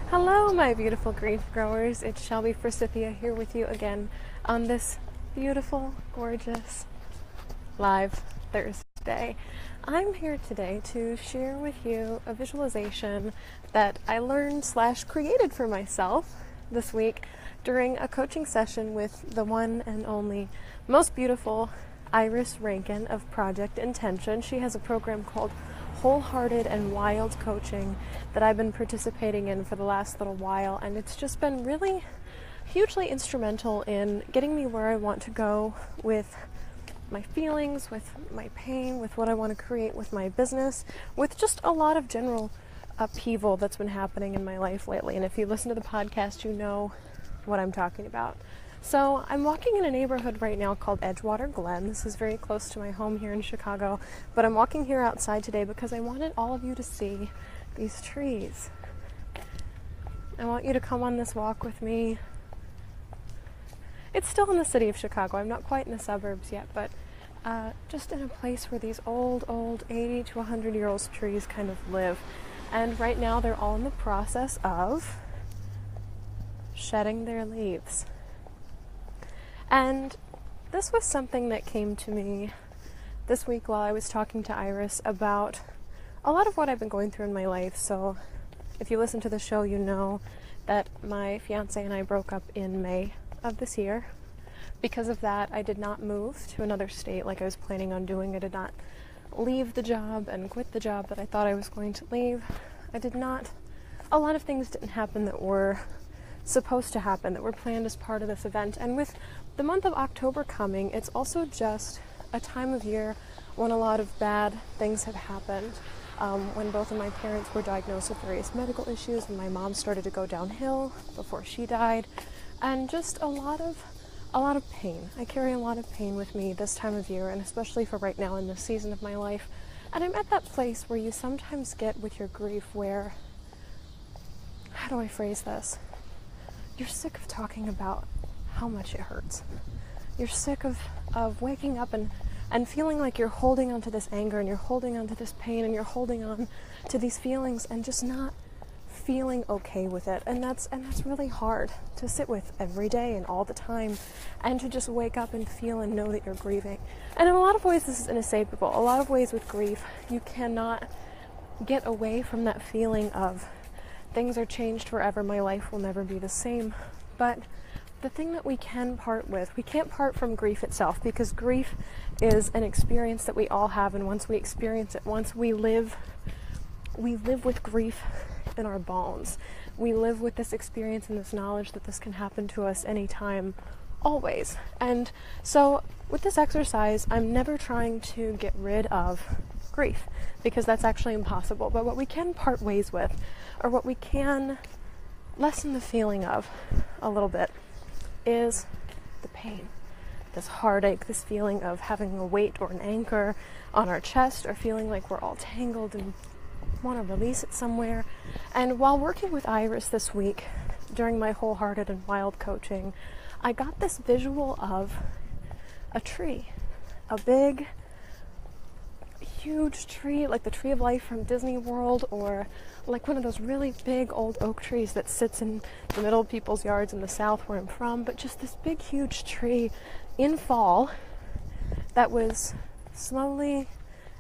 Hello, my beautiful grief growers. It's Shelby Forsythia here with you again on this beautiful, gorgeous, live Thursday. I'm here today to share with you a visualization that I learned/created for myself this week during a coaching session with the one and only most beautiful Iris Rankin of Project Intention. She has a program called Wholehearted and Wild Coaching that I've been participating in for the last little while, and it's just been really hugely instrumental in getting me where I want to go with my feelings, with my pain, with what I want to create with my business, with just a lot of general upheaval that's been happening in my life lately. And if you listen to the podcast, you know what I'm talking about. So I'm walking in a neighborhood right now called Edgewater Glen. This is very close to my home here in Chicago, but I'm walking here outside today because I wanted all of you to see these trees. I want you to come on this walk with me. It's still in the city of Chicago. I'm not quite in the suburbs yet, but just in a place where these old 80 to 100-year-old trees kind of live. And right now they're all in the process of shedding their leaves. And this was something that came to me this week while I was talking to Iris about a lot of what I've been going through in my life. So if you listen to the show, you know that my fiance and I broke up in May of this year. Because of that, I did not move to another state like I was planning on doing. I did not leave the job and quit the job that I thought I was going to leave. A lot of things didn't happen that were supposed to happen, that were planned as part of this event. And with the month of October coming, it's also just a time of year when a lot of bad things have happened. When both of my parents were diagnosed with various medical issues, and my mom started to go downhill before she died, and just a lot of pain. I carry a lot of pain with me this time of year, and especially for right now in this season of my life. And I'm at that place where you sometimes get with your grief where, how do I phrase this? You're sick of talking about how much it hurts. You're sick of waking up and feeling like you're holding on to this anger, and you're holding on to this pain, and you're holding on to these feelings and just not feeling okay with it. And that's really hard to sit with every day and all the time, and to just wake up and feel and know that you're grieving. And in a lot of ways this is inescapable. A lot of ways with grief you cannot get away from that feeling of things are changed forever, my life will never be the same. But the thing that we can part with, we can't part from grief itself, because grief is an experience that we all have, and once we experience it, once we live with grief in our bones. We live with this experience and this knowledge that this can happen to us anytime, always. And so with this exercise, I'm never trying to get rid of grief, because that's actually impossible. But what we can part ways with, or what we can lessen the feeling of a little bit, is the pain, this heartache, this feeling of having a weight or an anchor on our chest, or feeling like we're all tangled and want to release it somewhere. And while working with Iris this week during my Wholehearted and Wild coaching, I got this visual of a tree, a big, huge tree, like the Tree of Life from Disney World, or like one of those really big old oak trees that sits in the middle of people's yards in the South where I'm from. But just this big, huge tree in fall that was slowly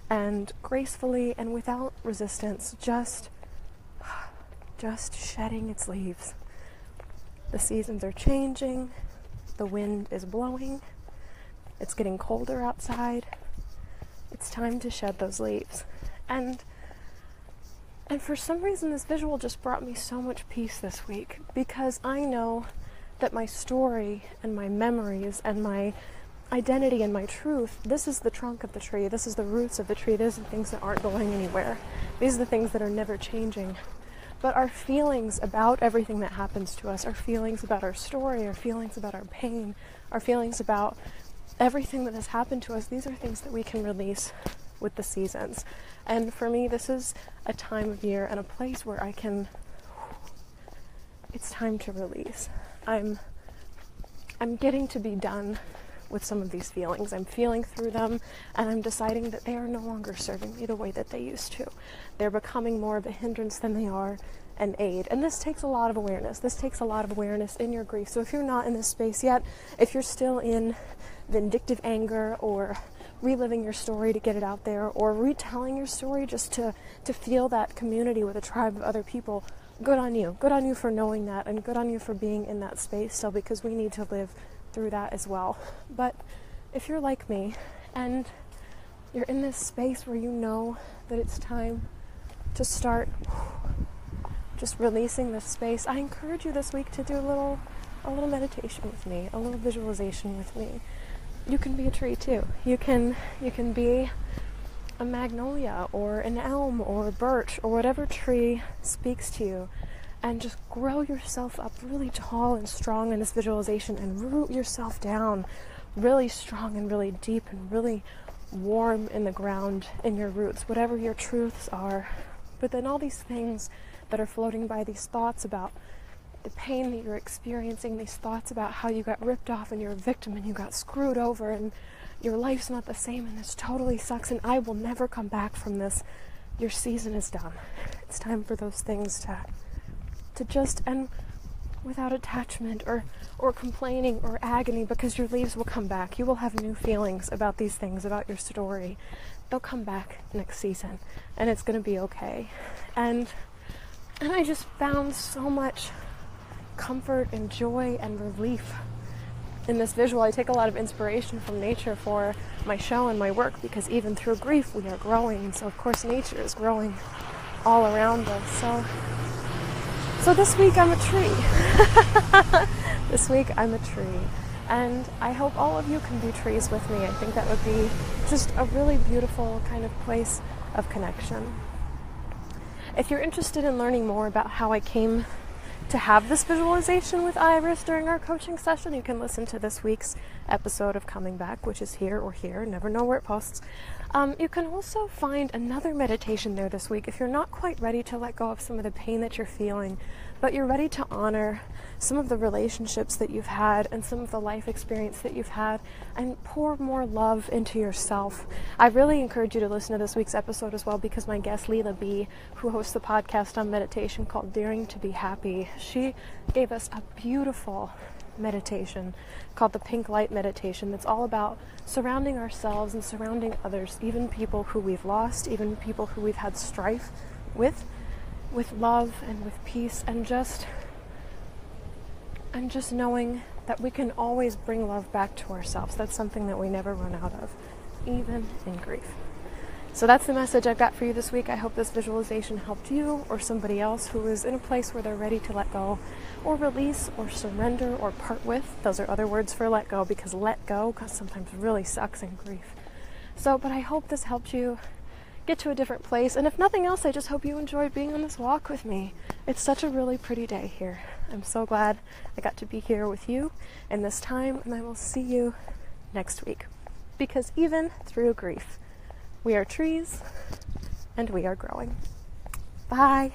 and gracefully and without resistance just shedding its leaves. The seasons are changing, the wind is blowing, it's getting colder outside. It's time to shed those leaves. And for some reason this visual just brought me so much peace this week, because I know that my story and my memories and my identity and my truth, this is the trunk of the tree, this is the roots of the tree, these are the things that aren't going anywhere, these are the things that are never changing. But our feelings about everything that happens to us, our feelings about our story, our feelings about our pain, our feelings about everything that has happened to us, these are things that we can release with the seasons. And for me, this is a time of year and a place where it's time to release. I'm getting to be done with some of these feelings. I'm feeling through them, and I'm deciding that they are no longer serving me the way that they used to. They're becoming more of a hindrance than they are and aid. And this takes a lot of awareness. This takes a lot of awareness in your grief. So if you're not in this space yet, if you're still in vindictive anger or reliving your story to get it out there, or retelling your story just to feel that community with a tribe of other people, good on you. Good on you for knowing that, and good on you for being in that space still, because we need to live through that as well. But if you're like me and you're in this space where you know that it's time to start just releasing this space, I encourage you this week to do a little meditation with me, a little visualization with me. You can be a tree too. You can be a magnolia or an elm or a birch or whatever tree speaks to you, and just grow yourself up really tall and strong in this visualization, and root yourself down really strong and really deep and really warm in the ground, in your roots, whatever your truths are. But then all these things that are floating by, these thoughts about the pain that you're experiencing, these thoughts about how you got ripped off and you're a victim and you got screwed over and your life's not the same and this totally sucks and I will never come back from this. Your season is done. It's time for those things to just end without attachment or complaining or agony, because your leaves will come back. You will have new feelings about these things, about your story. They'll come back next season and it's going to be okay. And I just found so much comfort and joy and relief in this visual. I take a lot of inspiration from nature for my show and my work, because even through grief we are growing, and so of course nature is growing all around us. So this week I'm a tree. This week I'm a tree, and I hope all of you can be trees with me. I think that would be just a really beautiful kind of place of connection. If you're interested in learning more about how I came to have this visualization with Iris during our coaching session, you can listen to this week's episode of Coming Back, which is here or here, never know where it posts. You can also find another meditation there this week if you're not quite ready to let go of some of the pain that you're feeling, but you're ready to honor some of the relationships that you've had and some of the life experience that you've had, and pour more love into yourself. I really encourage you to listen to this week's episode as well, because my guest Leela B, who hosts the podcast on meditation called Daring to Be Happy, she gave us a beautiful meditation called the Pink Light Meditation that's all about surrounding ourselves and surrounding others, even people who we've lost, even people who we've had strife with love and with peace, and just knowing that we can always bring love back to ourselves. That's something that we never run out of, even in grief. So that's the message I've got for you this week. I hope this visualization helped you or somebody else who is in a place where they're ready to let go or release or surrender or part with. Those are other words for let go, because let go sometimes really sucks in grief. But I hope this helped you get to a different place. And if nothing else, I just hope you enjoyed being on this walk with me. It's such a really pretty day here. I'm so glad I got to be here with you in this time, and I will see you next week. Because even through grief, we are trees and we are growing. Bye.